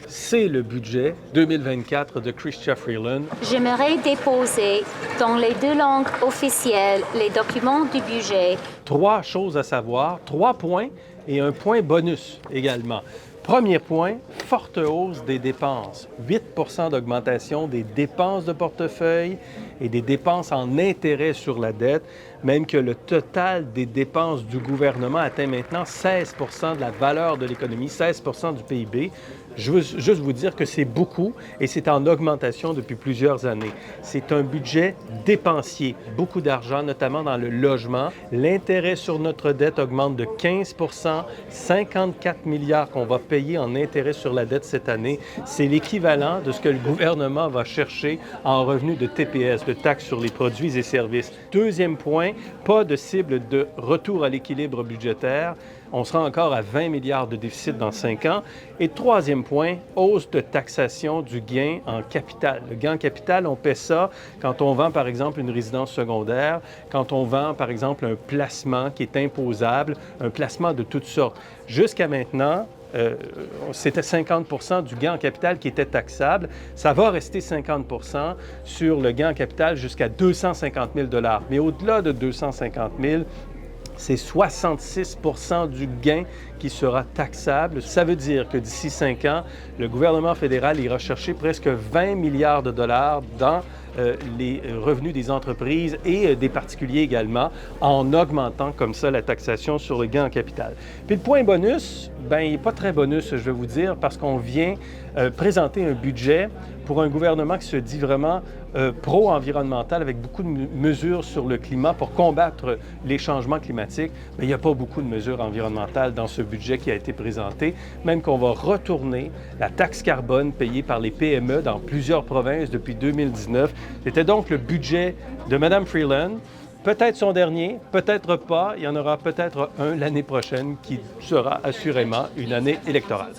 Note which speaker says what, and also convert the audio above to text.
Speaker 1: c'est le budget 2024 de Chrystia Freeland.
Speaker 2: J'aimerais déposer dans les 2 langues officielles les documents du budget.
Speaker 1: 3 choses à savoir, 3 points et un point bonus également. Premier point, forte hausse des dépenses. 8 d'augmentation des dépenses de portefeuille et des dépenses en intérêt sur la dette, même que le total des dépenses du gouvernement atteint maintenant 16 de la valeur de l'économie, 16 du PIB. Je veux juste vous dire que c'est beaucoup et c'est en augmentation depuis plusieurs années. C'est un budget dépensier, beaucoup d'argent, notamment dans le logement. L'intérêt sur notre dette augmente de 15 54 milliards qu'on va payer en intérêt sur la dette cette année. C'est l'équivalent de ce que le gouvernement va chercher en revenus de TPS, de taxe sur les produits et services. Deuxième point, pas de cible de retour à l'équilibre budgétaire. On sera encore à 20 milliards de déficit dans 5 ans. Et troisième point, hausse de taxation du gain en capital. Le gain en capital, on paie ça quand on vend, par exemple, une résidence secondaire, quand on vend, par exemple, un placement qui est imposable, un placement de toutes sortes. Jusqu'à maintenant, c'était 50 du gain en capital qui était taxable. Ça va rester 50 sur le gain en capital jusqu'à 250 000 $. Mais au-delà de 250 000 $, c'est 66 du gain qui sera taxable. Ça veut dire que d'ici 5 ans, le gouvernement fédéral ira chercher presque 20 milliards de dollars dans les revenus des entreprises et des particuliers également, en augmentant comme ça la taxation sur le gain en capital. Puis le point bonus, bien, il n'est pas très bonus, je vais vous dire, parce qu'on vient présenter un budget pour un gouvernement qui se dit vraiment pro-environnemental, avec beaucoup de mesures sur le climat pour combattre les changements climatiques. Mais il n'y a pas beaucoup de mesures environnementales dans ce budget qui a été présenté, même qu'on va retourner la taxe carbone payée par les PME dans plusieurs provinces depuis 2019. C'était donc le budget de Mme Freeland. Peut-être son dernier, peut-être pas. Il y en aura peut-être un l'année prochaine qui sera assurément une année électorale.